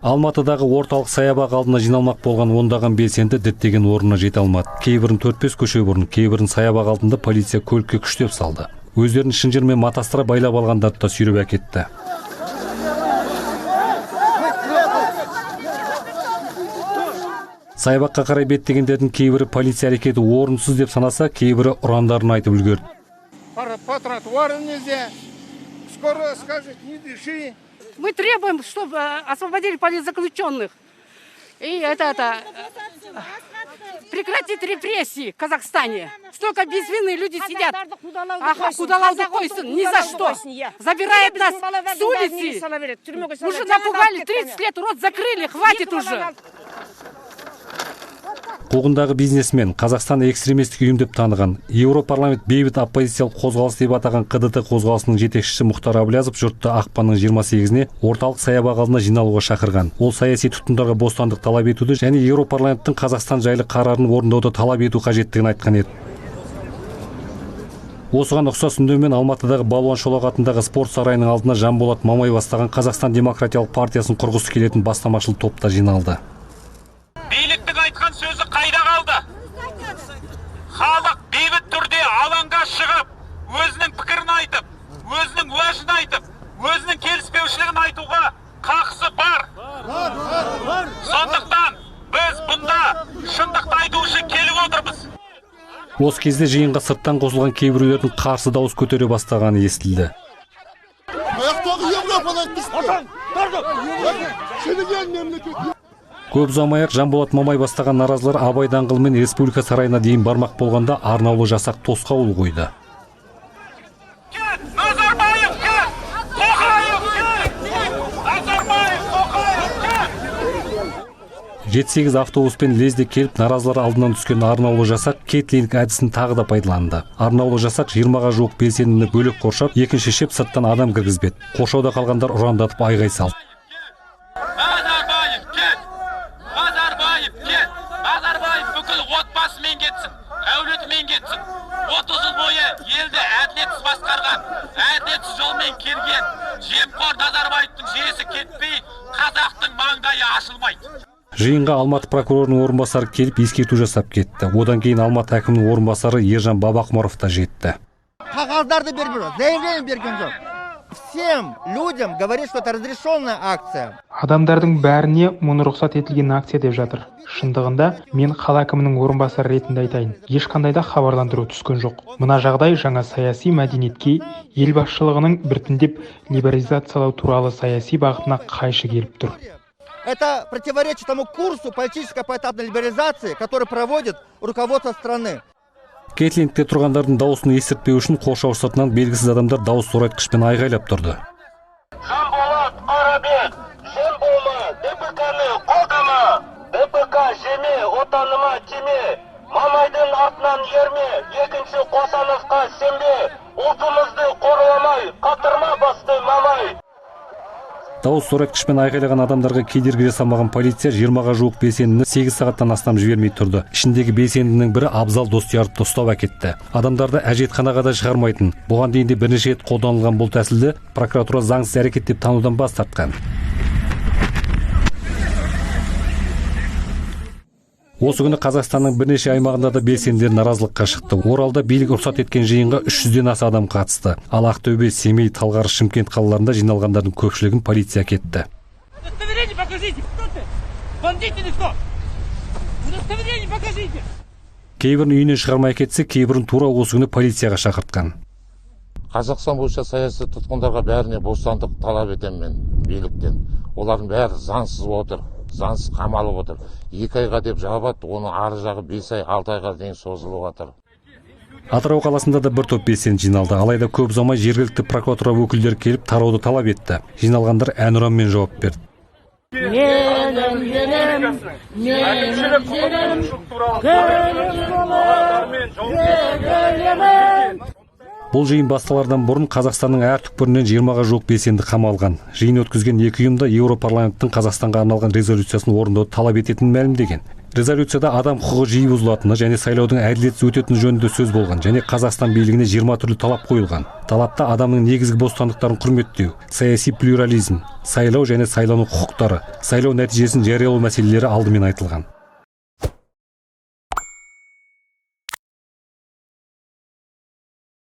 Алматыдағы орталық саябақ алдына жиналмақ болған ондаған белсенді діттеген орнына жете алмады. Кейбірін 4-5 көше бұрын, кейбірін саябақ алдында полиция көлікке күштеп салды. Өздерін шынжырмен матастыра байлап алғандарды да сүйреп әкетті. Саябаққа қарай беттегендердің кейбірі полиция әрекеті орынсыз деп санаса, кейбірі ұрандарын айтып үлгерді. По тротуару нельзя. Скоро скажет, не дыши. Мы требуем, чтобы освободили политзаключенных. И прекратить репрессии в Казахстане. Столько без вины люди сидят. Кудалауды койсын, ни за что. Забирают нас с улицы. Уже напугали, 30 лет рот закрыли, хватит уже. Қуғындағы бизнесмен, Қазақстан экстремистік ұйым деп таныған, Еуропарламент бейбіт оппозициялық қозғалыс деп атаған КДТ қозғалысының жетекшісі Мұхтар Әблязов жұртты ақпанның 28-іне орталық саябақ алдына жиналуға шақырған. Ол саяси тұтқындарға бостандық талап етуді және Еуропарламенттің Қазақстан жайлы қарарын орындауды талап ету қажеттігін айтқан еді. Осыған ұқсас үндеумен Алматыдағы Балуан Шолақ атындағы спорт сарайының алдына Жанболат Мамай бастаған Қазақстан демократиялық партиясын құрғысы келетін бастамашыл топта жиналды. Биліктің айтқан сөзі қайда қалды? Халық бейбіт түрде алаңға шығып, өзінің пікірін айтып, өзінің уәжін айтып, өзінің келіспеушілігін айтуға қақысы бар. Сондықтан біз бұнда шындықты айту үшін келіп отырмыз. Осы кезде жиынға сырттан қосылған кейбіреулердің қарсы дауыс көтере бастағаны естілді. Көп ұзамай-ақ Жанболат Мамай бастаған наразылар Абай даңғылы мен Республика сарайына дейін бармақ болғанда арнаулы жасақ тосқауыл қойды. 7-8 автобуспен лезде келіп, наразылар алдынан түскен арнаулы жасақ кетлинг әдісін тағы да пайдаланды. Арнаулы жасақ 20-ға жуық белсендіні бөлек қоршап, екінші шеп сырттан адам кіргізбеді. Қоршауда қалғандар ұрандатып айғай салды. Назарбаев бүкіл отбасымен кетсін, әулетімен кетсін. 30 жыл бойы елді әділетсіз басқарған, әділетсіз жолмен келген жемқор Назарбаевтың жүйесі кетпей, қазақтың маңдайы ашылмайды. Жиынға Алматы прокурорының орынбасары келіп ескерту жасап кетті. Одан кейін Алматы әкімінің орынбасары Ержан Бабақұмаров та жетті. Қағаздарды берген жоқ, заявление берген жоқ. Всем людям говорит, что это разрешенная акция. Адамдардың бәріне мұны рұқсат етілген акция деп жатыр. Шындығында мен қала әкімінің орынбасары ретінде айтайын. Ешқандай да хабарландыру түскен жоқ. Мына жағдай жаңа саяси мәдениетке ел басшылығының біртіндеп либерализациялау туралы саяси бағытына қайшы келіп тұр. Это противоречит тому курсу политической поэтапной либерализации, который проводит руководство страны. Кетлингте тұрғандардың дауысын естіртпеу үшін қоршау сыртынан белгісіз адамдар дауыс зорайтқышпен айғайлап тұрды. Жанболат Арабек, сен болма, ДПК-ны қолдама, ДПК жеме, отаныма тиме, Мамайдың артынан ерме, екінші Қосановқа сенбе, ұлтымызды қорламай, қатырма басты Мамай. Дауыс зорайтқышпен айғайлаған адамдарға кедергі жасамаған полиция 20-ға жуық белсендіні 8 сағаттан астам жібермей тұрды. Ішіндегі белсендінің бірі Абзал Достиярды ұстап әкетті. Адамдарды әжетханаға да шығармайтын. Бұған дейін де бірнеше рет қолданылған бұл тәсілді прокуратура заңсыз әрекет деп танудан бас тартқан. Осы күні Қазақстанның бірнеше аймағында да белсенділер наразылыққа шықты. Оралда билік рұқсат еткен жиынға 300-ден аса адам қатысты. Ал Ақтөбе, Семей, Талғар, Шымкент қалаларында жиналғандардың көпшілігін полиция кетті. Кейбірін үйінен шығармай кетсе, кейбірін тура осы күні полицияға шақыртқан. Қазақстан бойынша саяси тұтқындарға бәріне бостандық талап етемін биліктен. Олардың бәрі заңсыз отыр. Заңсыз қамалып отыр. 2 айға деп жабады, оны ары жағы 5 ай, 6 айға дейін созылып отыр. Атырау қаласында да бір топ белсенді жиналды. Алайда көп ұзамай жергілікті прокуратура өкілдері келіп тарауды талап етті. Жиналғандар әнұранмен жауап берді. Бұл жиын басталардан бұрын Қазақстанның әр түкпірінен 20-ға жуық белсенді қамалған. Жиын өткізген екі ұйымда Еуропарламенттің Қазақстанға арналған резолюциясын орындауды талап ететінін мәлімдеген. Резолюцияда адам құқығы жиі бұзылатыны және сайлаудың әділетсіз өтетіні жөнінде сөз болған және Қазақстан билігіне 20 түрлі талап қойылған. Талапта адамның негізгі бостандықтарын құрметтеу, саяси плюрализм, сайлау және сайлану құқықтары, сайлау нәтижесін жариялау мәселелері алдымен айтылған.